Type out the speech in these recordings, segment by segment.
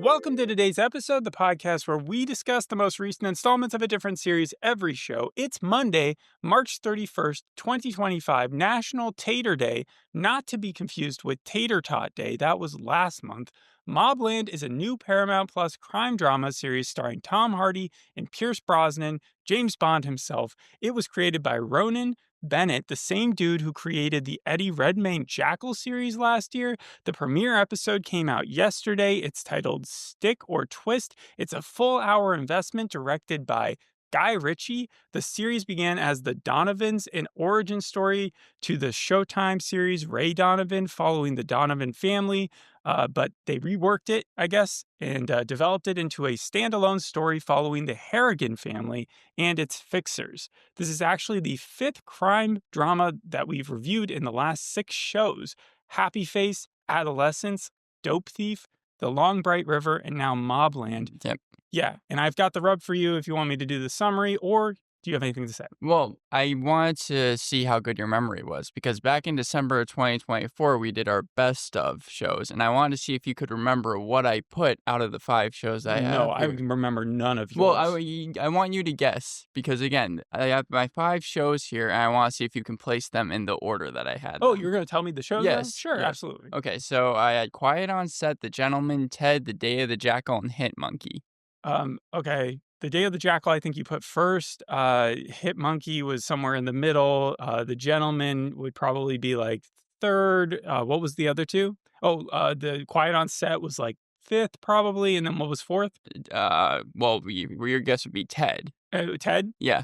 Welcome to today's episode, the podcast where we discuss the most recent installments of a different series every show. It's Monday, March 31st, 2025, National Tater Day, not to be confused with Tater Tot Day. That was last month. Mobland is a new Paramount Plus crime drama series starring Tom Hardy and Pierce Brosnan, James Bond himself. It was created by Ronan Bennett, the same dude who created the Eddie Redmayne Jackal series last year. The premiere episode came out yesterday. It's titled Stick or Twist. It's a full-hour investment directed by Guy Ritchie. The series began as The Donovans, an origin story to the Showtime series Ray Donovan, following the Donovan family. But they reworked it, I guess, and developed it into a standalone story following the Harrigan family and its fixers. This is actually the fifth crime drama that we've reviewed in the last 6 shows. Happy Face, Adolescence, Dope Thief, The Long Bright River, and now Mobland. Yep. Yeah, and I've got the rub for you if you want me to do the summary, or do you have anything to say? Well, I wanted to see how good your memory was, because back in December of 2024, we did our best of shows, and I wanted to see if you could remember what I put out of the 5 shows I have. No, I remember none of yours. Well, I want you to guess, because again, I have my 5 shows here, and I want to see if you can place them in the order that I had. Oh, you're going to tell me the shows? Yes. Sure, yes. Absolutely. Okay, so I had Quiet on Set, The Gentleman, Ted, The Day of the Jackal, and Hit Monkey. Okay. The Day of the Jackal, I think you put first. Hit Monkey was somewhere in the middle. The Gentleman would probably be like third. What was the other two? Oh, the Quiet on Set was like fifth, probably. And then what was fourth? Well, your guess would be Ted. Ted? Yeah.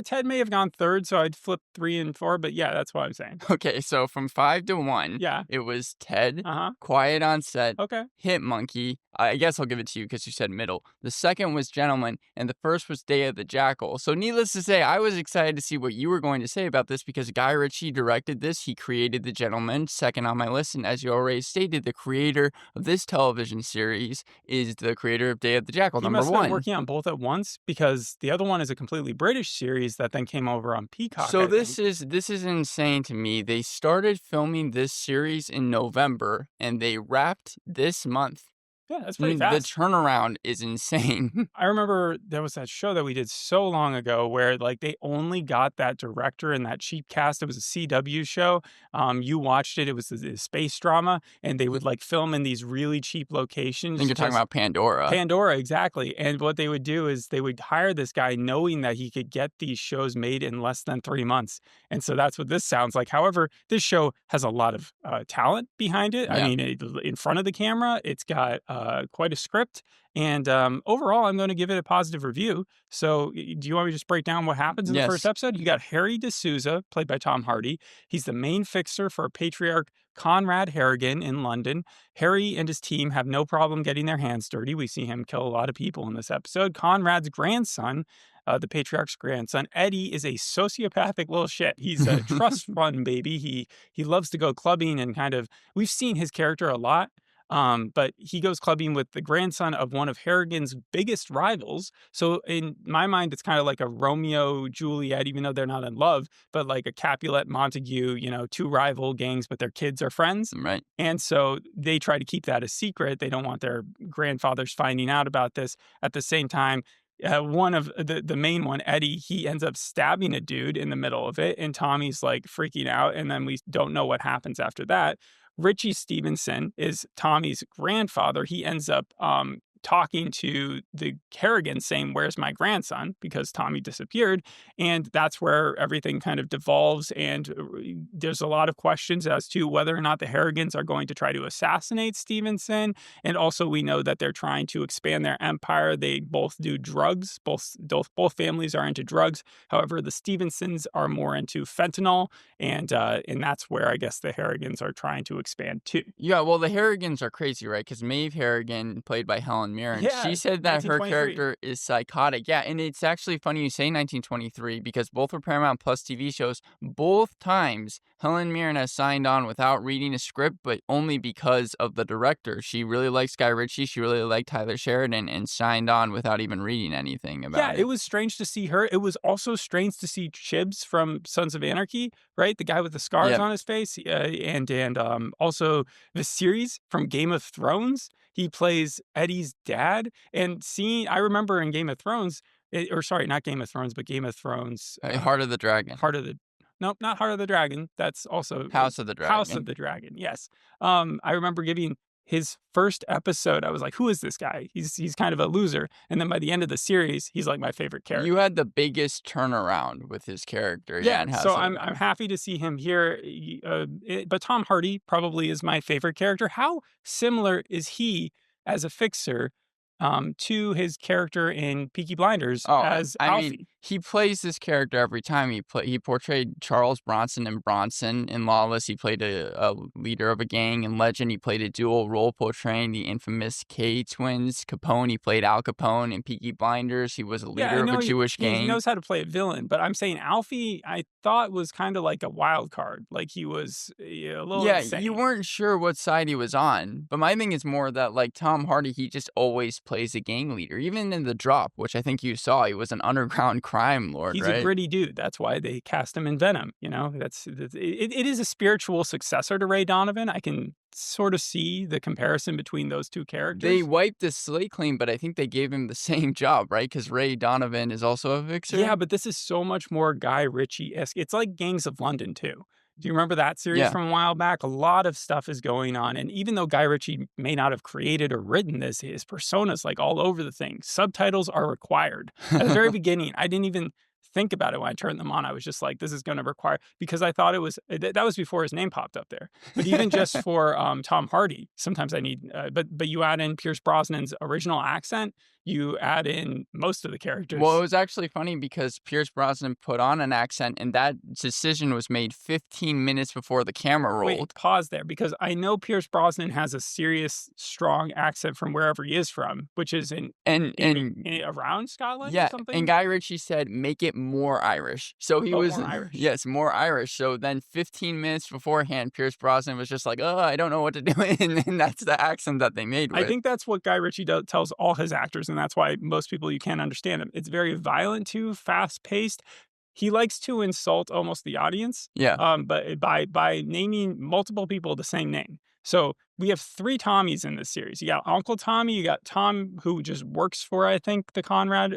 Ted may have gone third, so I'd flip 3 and 4, but yeah, that's what I'm saying. Okay, so from 5 to 1, Yeah. it was Ted, Uh-huh. Quiet on Set, Okay. Hit Monkey. I guess I'll give it to you because you said middle. The second was Gentleman, and the first was Day of the Jackal. So needless to say, I was excited to see what you were going to say about this, because Guy Ritchie directed this. He created The Gentleman, second on my list, and as you already stated, the creator of this television series is the creator of Day of the Jackal, number 1. He must have been working on both at once, because the other one is a completely British series that then came over on Peacock. So this is insane to me. They started filming this series in November, and they wrapped this month. Yeah, that's pretty fast. The turnaround is insane. I remember there was that show that we did so long ago where like they only got that director and that cheap cast. It was a CW show. You watched it. It was a space drama, and they would like film in these really cheap locations. I think you're talking about Pandora. Pandora, exactly. And what they would do is they would hire this guy knowing that he could get these shows made in less than 3 months. And so that's what this sounds like. However, this show has a lot of talent behind it. Yeah. I mean, in front of the camera, it's got quite a script, and overall I'm going to give it a positive review. So do you want me to just break down what happens in the first episode? You got Harry Da Souza, played by Tom Hardy. He's the main fixer for patriarch Conrad Harrigan in London. Harry and his team have no problem getting their hands dirty. We see him kill a lot of people in this episode. Conrad's grandson, the patriarch's grandson, Eddie, is a sociopathic little shit. He's a trust fund baby. He loves to go clubbing, and kind of, we've seen his character a lot. But he goes clubbing with the grandson of one of Harrigan's biggest rivals. So in my mind, it's kind of like a Romeo, Juliet, even though they're not in love, but like a Capulet, Montague, 2 rival gangs, but their kids are friends. Right. And so they try to keep that a secret. They don't want their grandfathers finding out about this. At the same time, one of the main one, Eddie, he ends up stabbing a dude in the middle of it, and Tommy's like freaking out, and then we don't know what happens after that. Richie Stevenson is Tommy's grandfather. He ends up talking to the Harrigan saying, "Where's my grandson?" because Tommy disappeared. And that's where everything kind of devolves. And there's a lot of questions as to whether or not the Harrigans are going to try to assassinate Stevenson. And also we know that they're trying to expand their empire. They both do drugs. Both families are into drugs. However, the Stevensons are more into fentanyl. And that's where I guess the Harrigans are trying to expand too. Yeah, well, the Harrigans are crazy, right? Because Maeve Harrigan, played by Helen Helen Mirren. Yeah, She said that her 1923. character is psychotic. Yeah, and it's actually funny you say 1923 because both were Paramount Plus TV shows. Both times, Helen Mirren has signed on without reading a script, but only because of the director. She really likes Guy Ritchie. She really liked Tyler Sheridan and signed on without even reading anything Yeah, about it it. was strange to see her. It was also strange to see Chibs from Sons of Anarchy, right? The guy with the scars Yeah. on his face, and also the series from Game of Thrones. He plays Eddie's dad, and seeing I remember in Game of Thrones, or sorry, not Game of Thrones, but Game of Thrones, Heart of the Dragon. Heart of the Nope, not Heart of the Dragon. That's also House of the House of Dragon. the Dragon. Yes. I remember giving his first episode. I was like, "Who is this guy? He's kind of a loser." And then by the end of the series, he's like my favorite character. You had the biggest turnaround with his character. Yeah, in House So of the I'm Dragon. happy to see him here. But Tom Hardy probably is my favorite character. How similar is he as a fixer to his character in Peaky Blinders Oh, as I Alfie? mean, he plays this character every time. He portrayed Charles Bronson in Bronson. In Lawless, he played a leader of a gang. In Legend, he played a dual role portraying the infamous K twins. Capone, he played Al Capone. In Peaky Blinders, he was a Yeah, I leader of know a Jewish he gang. knows how to play a villain, but I'm saying Alfie, I thought was kind of like a wild card. Like he was a little Yeah, insane. you weren't sure what side he was on. But my thing is more that, like, Tom Hardy, he just always plays a gang leader. Even in The Drop, which I think you saw, he was an underground crime lord, He's right? a gritty dude. That's why they cast him in Venom. You know, it is a spiritual successor to Ray Donovan. I can sort of see the comparison between those two characters. They wiped the slate clean, but I think they gave him the same job, right? Because Ray Donovan is also a fixer. Yeah, but this is so much more Guy Ritchie-esque. It's like Gangs of London, too. Do you remember that series Yeah. from a while back? A lot of stuff is going on. And even though Guy Ritchie may not have created or written this, his persona's like all over the thing. Subtitles are required. At the very beginning, I didn't even think about it when I turned them on. I was just like, this is going to require, because I thought it was, that was before his name popped up there. But even just for Tom Hardy, sometimes I need, but you add in Pierce Brosnan's original accent, you add in most of the characters. Well, it was actually funny because Pierce Brosnan put on an accent, and that decision was made 15 minutes before the camera rolled. Wait, pause there, because I know Pierce Brosnan has a serious, strong accent from wherever he is from, which is around Scotland or something? And Guy Ritchie said, make it more Irish. So he was, more Irish. Yes, more Irish. So then 15 minutes beforehand, Pierce Brosnan was just like, oh, I don't know what to do. And that's the accent that they made with. I think that's what Guy Ritchie tells all his actors, and that's why most people, you can't understand him. It's very violent too, fast-paced. He likes to insult almost the audience. Yeah. But by naming multiple people the same name. So we have 3 Tommies in this series. You got Uncle Tommy, you got Tom, who just works for, I think, Conrad,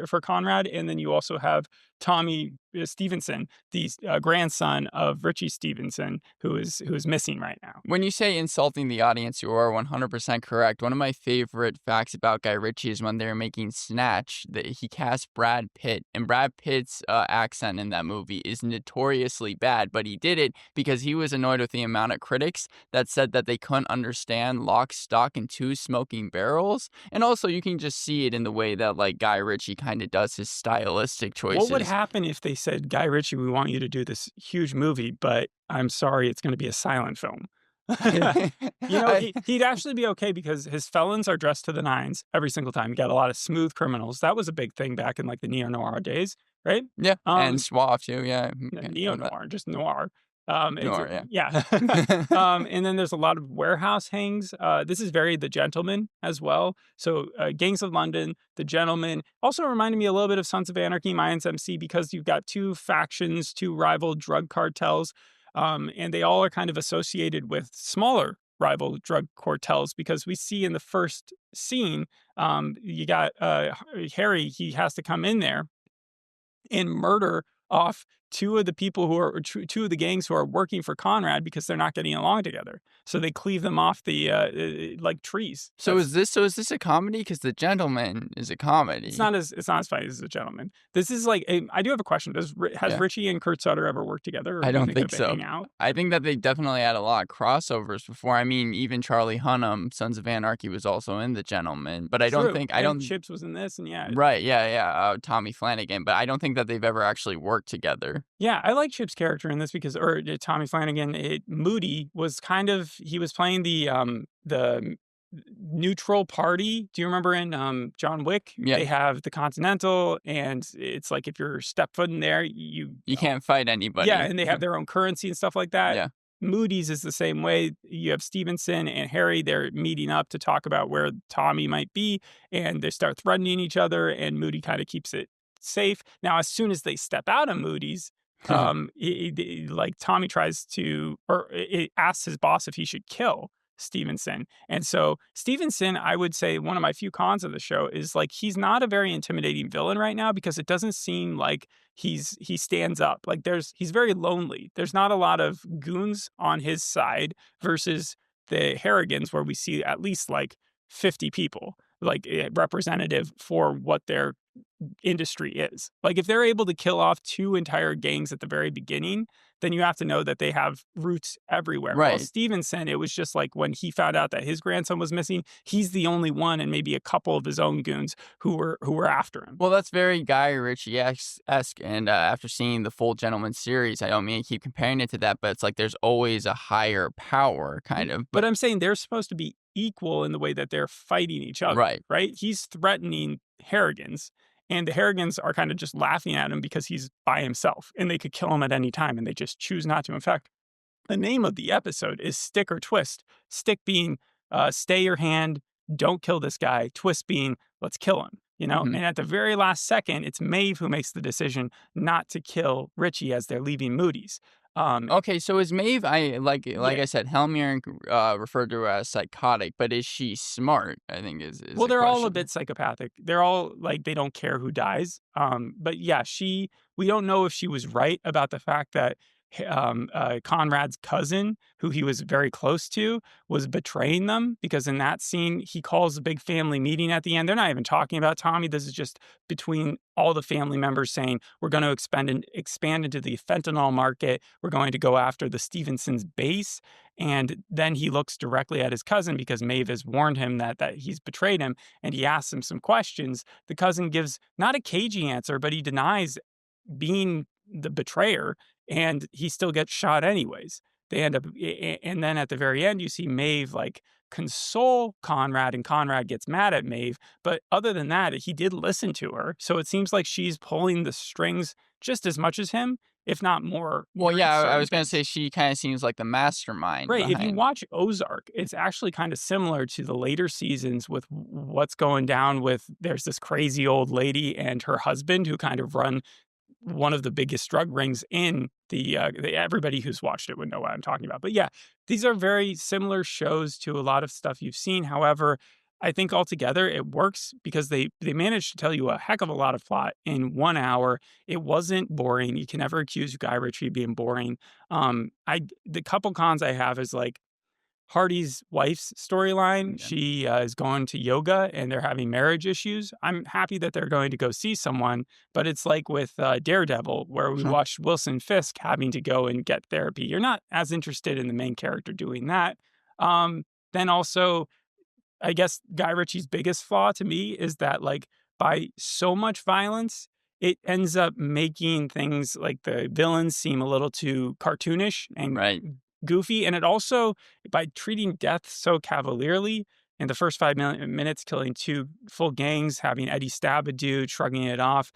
and then you also have Tommy Stevenson, the grandson of Richie Stevenson, who is missing right now. When you say insulting the audience, you are 100% correct. One of my favorite facts about Guy Ritchie is when they were making Snatch, that he cast Brad Pitt, and Brad Pitt's accent in that movie is notoriously bad, but he did it because he was annoyed with the amount of critics that said that they couldn't understand Lock, Stock, and Two Smoking Barrels. And also, you can just see it in the way that, like, Guy Ritchie kind of does his stylistic choices. What would happen if they said, Guy Ritchie, we want you to do this huge movie, but I'm sorry, it's going to be a silent film? He'd actually be okay because his felons are dressed to the nines every single time. You got a lot of smooth criminals. That was a big thing back in like the neo-noir days, right? Yeah, and Suave too, yeah. Neo-noir, just noir. Noir, yeah. And then there's a lot of warehouse hangs. This is very The Gentleman as well. So Gangs of London, The Gentleman. Also reminded me a little bit of Sons of Anarchy, Mayans MC, because you've got 2 factions, 2 rival drug cartels, and they all are kind of associated with smaller rival drug cartels, because we see in the first scene, you got Harry, he has to come in there and murder off 2 of the people who are 2 of the gangs who are working for Conrad because they're not getting along together. So they cleave them off the like trees. So is this a comedy? Because The Gentleman is a comedy. It's not as funny as The Gentleman. This is like I do have a question. Has Richie and Kurt Sutter ever worked together? Or I don't do you think that so. They hang out? I think that they definitely had a lot of crossovers before. I mean, even Charlie Hunnam, Sons of Anarchy, was also in The Gentleman. But I don't think Chips was in this, and yeah. Right, yeah. Tommy Flanagan. But I don't think that they've ever actually worked together. Yeah, I like Chip's character in this because, Tommy Flanagan, Moody was he was playing the neutral party. Do you remember in John Wick? Yeah. They have the Continental, and it's like if you're step foot in there, You can't fight anybody. yeah, and they have their own currency and stuff like that. Yeah. Moody's is the same way. You have Stevenson and Harry, they're meeting up to talk about where Tommy might be, and they start threatening each other, and Moody kind of keeps it safe. Now, as soon as they step out of Moody's, like Tommy tries to, or it asks his boss if he should kill Stevenson. And so Stevenson, I would say one of my few cons of the show is like he's not a very intimidating villain right now because it doesn't seem like he stands up. Like he's very lonely. There's not a lot of goons on his side versus the Harrigans where we see at least like 50 people like representative for what their industry is. Like if they're able to kill off 2 entire gangs at the very beginning, then you have to know that they have roots everywhere. Right. Well, Stevenson, it was just like when he found out that his grandson was missing, he's the only one and maybe a couple of his own goons who were after him. Well, that's very Guy Ritchie-esque, and after seeing the Full Gentleman series, I don't mean to keep comparing it to that, but it's like there's always a higher power, kind of. But I'm saying they're supposed to be equal in the way that they're fighting each other. Right? He's threatening Harrigans, and the Harrigans are kind of just laughing at him because he's by himself, and they could kill him at any time, and they just choose not to. In fact, the name of the episode is Stick or Twist. Stick being stay your hand, don't kill this guy. Twist being let's kill him. You know, and at the very last second, it's Maeve who makes the decision not to kill Richie as they're leaving Moody's. Okay, so is Maeve, like Yeah. I said, Helmier referred to her as psychotic, but is she smart? I think is Well, the they're all a question. bit psychopathic. They're all like they don't care who dies. But yeah, we don't know if she was right about the fact that Conrad's cousin, who he was very close to, was betraying them because in that scene he calls a big family meeting at the end. They're not even talking about Tommy. This is just between all the family members saying we're going to expand into the fentanyl market. We're going to go after the Stevenson's base. And then he looks directly at his cousin because Maeve has warned him that he's betrayed him, and he asks him some questions. The cousin gives not a cagey answer, but he denies being the betrayer, and he still gets shot anyways. They end up, and then at the very end, you see Maeve like console Conrad, and Conrad gets mad at Maeve. But other than that, he did listen to her. So it seems like she's pulling the strings just as much as him, if not more. Well, during yeah, I certain was going to things. say she kind of seems like the mastermind Right. If you behind. watch Ozark, it's actually kind of similar to the later seasons with what's going down with there's this crazy old lady and her husband who kind of run one of the biggest drug rings in everybody who's watched it would know what I'm talking about. But yeah, these are very similar shows to a lot of stuff you've seen. However, I think altogether it works because they managed to tell you a heck of a lot of plot in 1 hour. It wasn't boring. You can never accuse Guy Ritchie of being boring. The couple cons I have is like Hardy's wife's storyline. Yeah. She is going to yoga and they're having marriage issues. I'm happy that they're going to go see someone, but it's like with Daredevil, where we watched Wilson Fisk having to go and get therapy. You're not as interested in the main character doing that. Then also, I guess Guy Ritchie's biggest flaw to me is that like by so much violence, it ends up making things like the villains seem a little too cartoonish and Right. goofy. And it also, by treating death so cavalierly, in the first 5 minutes, killing 2 full gangs, having Eddie stab a dude, shrugging it off,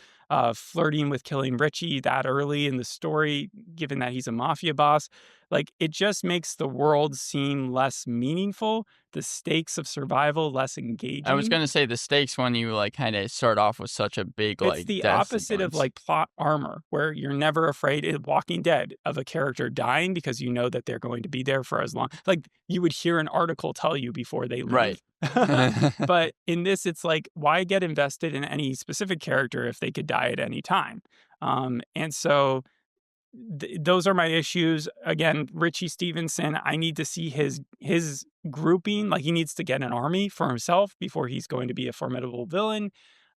flirting with killing Richie that early in the story, given that he's a mafia boss. Like, it just makes the world seem less meaningful, the stakes of survival less engaging. I was going to say the stakes when you like kind of start off with such a big like It's the death opposite of sequence. like plot armor, where you're never afraid in Walking Dead of a character dying because you know that they're going to be there for as long. Like you would hear an article tell you before they leave. Right. But in this, it's like, why get invested in any specific character if they could die at any time? And so those are my issues. Again, Richie Stevenson, I need to see his grouping. Like he needs to get an army for himself before he's going to be a formidable villain.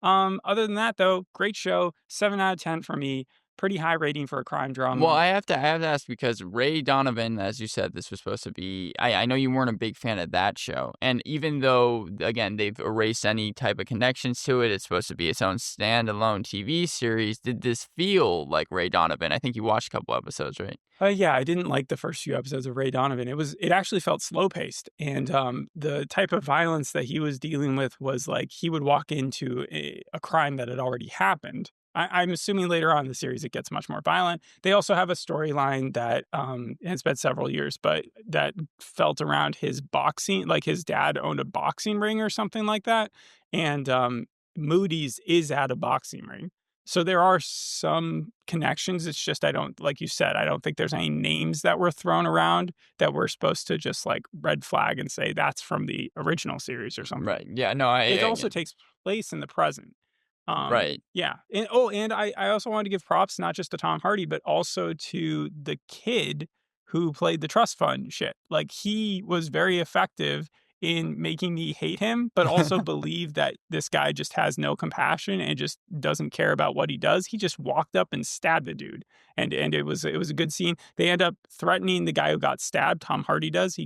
Other than that, though, great show. 7 out of 10 for me. pretty high rating for a crime drama. Well, I have to ask because Ray Donovan, as you said, this was supposed to be. I know you weren't a big fan of that show, and even though again they've erased any type of connections to it, it's supposed to be its own standalone TV series. Did this feel like Ray Donovan? I think you watched a couple episodes, right? Yeah, I didn't like the first few episodes of Ray Donovan. It actually felt slow paced, and the type of violence that he was dealing with was like he would walk into a crime that had already happened. I'm assuming later on in the series it gets much more violent. They also have a storyline that has been several years, but that felt around his boxing, like his dad owned a boxing ring or something like that, and Moody's is at a boxing ring. So there are some connections. It's just I don't, like you said, I don't think there's any names that were thrown around that we're supposed to just like red flag and say that's from the original series or something. Right. Yeah. No. It also takes place in the present. Right. Yeah. And I also wanted to give props not just to Tom Hardy, but also to the kid who played the trust fund shit. Like he was very effective in making me hate him, but also believe that this guy just has no compassion and just doesn't care about what he does. He just walked up and stabbed the dude. And it was a good scene. They end up threatening the guy who got stabbed. Tom Hardy does.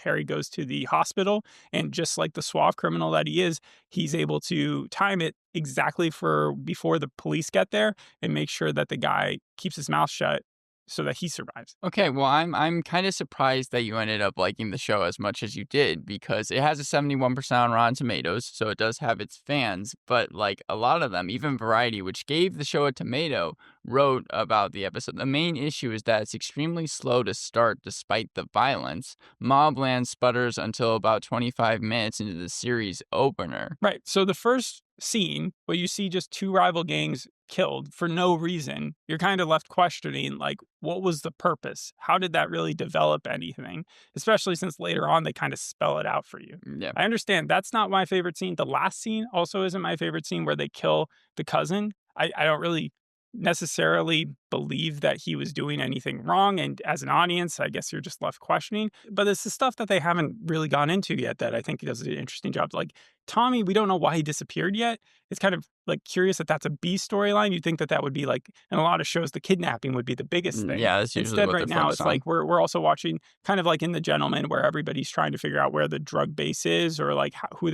Harry goes to the hospital, and just like the suave criminal that he is, he's able to time it exactly for before the police get there and make sure that the guy keeps his mouth shut so that he survives. Okay, well, I'm kind of surprised that you ended up liking the show as much as you did because it has a 71% on Rotten Tomatoes, so it does have its fans, but like a lot of them, even Variety, which gave the show a tomato, wrote about the episode. The main issue is that it's extremely slow to start despite the violence. Mobland sputters until about 25 minutes into the series opener. Right. So the first scene where you see just two rival gangs killed for no reason, you're kind of left questioning, like, what was the purpose? How did that really develop anything? Especially since later on they kind of spell it out for you. Yeah. I understand that's not my favorite scene. The last scene also isn't my favorite scene where they kill the cousin. I don't really necessarily believe that he was doing anything wrong. And as an audience, I guess you're just left questioning. But it's the stuff that they haven't really gone into yet that I think does an interesting job. Like Tommy, we don't know why he disappeared yet. It's kind of like curious that that's a B storyline. You'd think that that would be like, in a lot of shows, the kidnapping would be the biggest thing. Yeah, that's usually Instead, what right they're now, it's focused on. like we're also watching kind of like in The Gentleman, where everybody's trying to figure out where the drug base is, or like who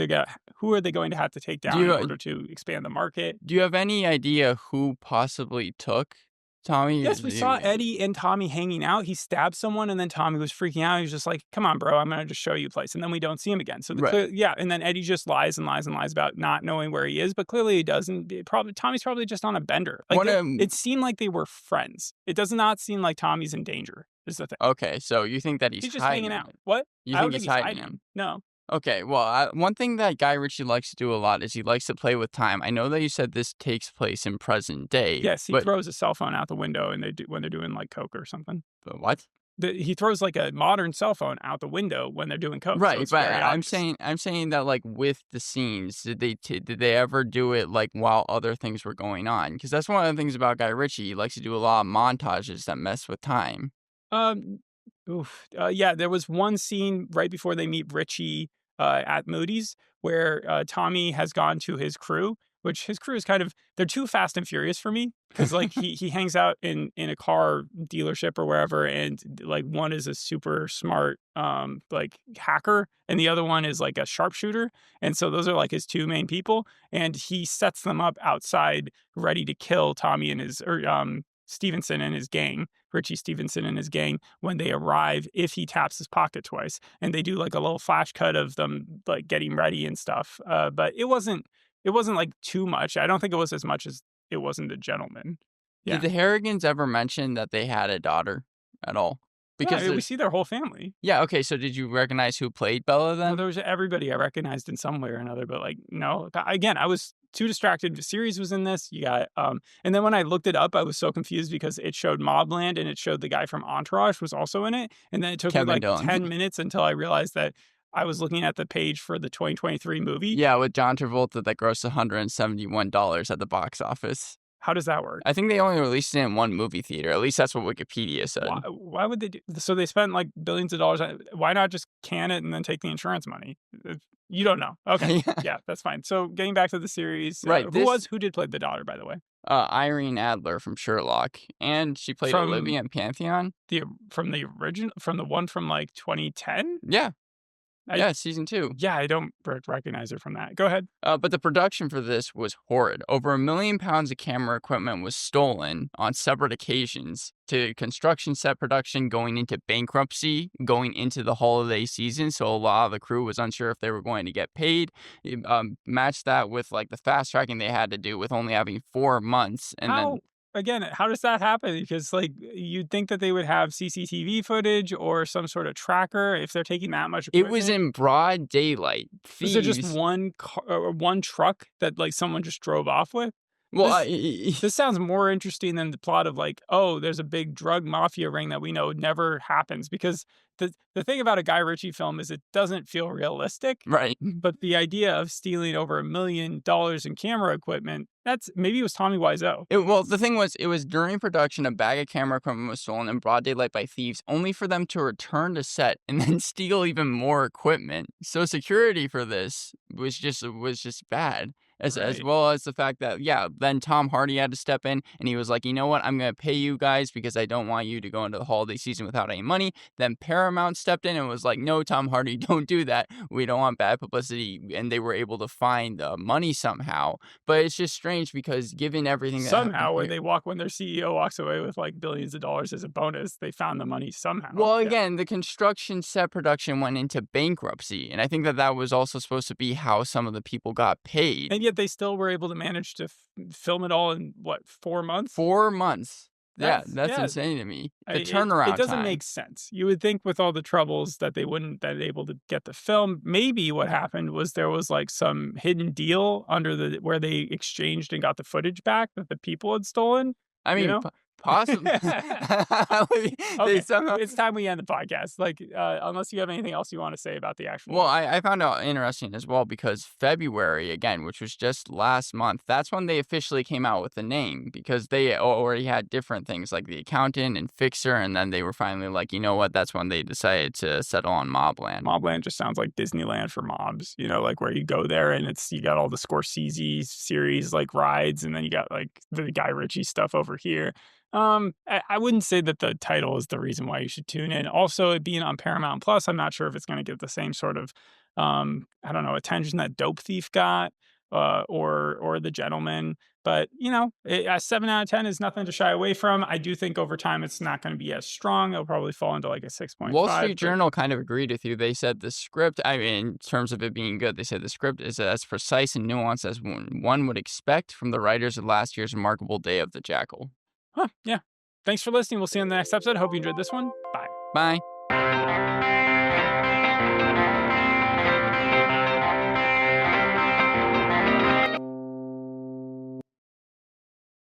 are they going to have to take down in order to expand the market. Do you have any idea who possibly took Tommy? Yes, we saw Eddie and Tommy hanging out. He stabbed someone, and then Tommy was freaking out. He was just like, "Come on, bro, I'm gonna just show you a place." And then we don't see him again. So and then Eddie just lies and lies and lies about not knowing where he is, but clearly he doesn't. Tommy's probably just on a bender. Like it seemed like they were friends. It does not seem like Tommy's in danger. Is the thing. Okay, so you think that he's just hiding hanging out? him. What? You I don't think think he's hiding him? No. Okay, well, one thing that Guy Ritchie likes to do a lot is he likes to play with time. I know that you said this takes place in present day. Yes, he throws a cell phone out the window and when they're doing like coke or something. What? He throws like a modern cell phone out the window when they're doing coke. Right, so but I'm saying that like with the scenes, did they ever do it like while other things were going on? Because that's one of the things about Guy Ritchie. He likes to do a lot of montages that mess with time. Yeah, there was one scene right before they meet Richie at Moody's where Tommy has gone to his crew, which his crew is they're too fast and furious for me because like he hangs out in a car dealership or wherever, and like one is a super smart like hacker and the other one is like a sharpshooter, and so those are like his two main people, and he sets them up outside ready to kill Tommy and Stevenson and his gang, Richie Stevenson and his gang, when they arrive, if he taps his pocket twice. And they do like a little flash cut of them like getting ready and stuff. But it wasn't like too much. I don't think it was as much as it wasn't The Gentleman. Yeah. Did the Harrigans ever mention that they had a daughter at all? Because we see their whole family. Yeah, okay, so did you recognize who played Bella then? Well, there was everybody I recognized in some way or another, but like, no. Again, I was too distracted. The series was in this. You got, and then when I looked it up, I was so confused because it showed Mobland and it showed the guy from Entourage was also in it. And then it took me like Dillon. 10 minutes until I realized that I was looking at the page for the 2023 movie. Yeah, with John Travolta that grossed $171 at the box office. How does that work? I think they only released it in one movie theater. At least that's what Wikipedia said. Why would they do? So they spent like billions of dollars. Why not just can it and then take the insurance money? You don't know. Okay. Yeah, that's fine. So getting back to the series. Right. Who did play the daughter, by the way? Irene Adler from Sherlock, and she played From Olivia in Pantheon. from the original, from the one from like 2010. Yeah, I yeah, season 2. Yeah, I don't recognize her from that. Go ahead. But the production for this was horrid. Over £1 million of camera equipment was stolen on separate occasions to construction set production, going into bankruptcy, going into the holiday season. So a lot of the crew was unsure if they were going to get paid. Match that with like the fast tracking they had to do with only having 4 months, and then How does that happen? Because like you'd think that they would have CCTV footage or some sort of tracker if they're taking that much it equipment. was in broad daylight. Was there just Thieves. one car, or one truck that like someone just drove off with? Well, This sounds more interesting than the plot of like, oh, there's a big drug mafia ring that we know never happens. Because the thing about a Guy Ritchie film is it doesn't feel realistic. right. But the idea of stealing over $1 million in camera equipment, that's maybe it was Tommy Wiseau. Well, the thing was, it was during production, a bag of camera equipment was stolen in broad daylight by thieves, only for them to return to set and then steal even more equipment. So security for this was just bad. As Right. well as the fact that, yeah, then Tom Hardy had to step in, and he was like, you know what, I'm going to pay you guys because I don't want you to go into the holiday season without any money. Then Paramount stepped in and was like, no, Tom Hardy, don't do that. We don't want bad publicity. And they were able to find money somehow. But it's just strange because given everything that Somehow, happened when their CEO walks away with like billions of dollars as a bonus, they found the money somehow. well, Yeah. again, the construction set production went into bankruptcy. And I think that was also supposed to be how some of the people got paid. And yet they still were able to manage to film it all in what, 4 months? 4 months. That's- That's yeah. insane to me. The It turnaround doesn't time. make sense. You would think with all the troubles that they wouldn't been able to get the film. Maybe what happened was there was like some hidden deal under where they exchanged and got the footage back that the people had stolen. I mean, know? possibly. Okay, somehow. it's time we end the podcast. Like, unless you have anything else you want to say about the actual. Well, I found out interesting as well because February, again, which was just last month, that's when they officially came out with the name because they already had different things like the accountant and fixer. And then they were finally like, you know what? That's when they decided to settle on Mobland. Mobland just sounds like Disneyland for mobs, like where you go there and you got all the Scorsese series like rides, and then you got like the Guy Ritchie stuff over here. I wouldn't say that the title is the reason why you should tune in. Also, it being on Paramount Plus, I'm not sure if it's going to get the same sort of, I don't know, attention that Dope Thief got, or The Gentleman. But a 7 out of 10 is nothing to shy away from. I do think over time it's not going to be as strong. It'll probably fall into like a 6.5. Wall Street Journal kind of agreed with you. They said the script, I mean, in terms of it being good, they said the script is as precise and nuanced as one would expect from the writers of last year's remarkable Day of the Jackal. Huh, yeah. Thanks for listening. We'll see you in the next episode. Hope you enjoyed this one. Bye. Bye.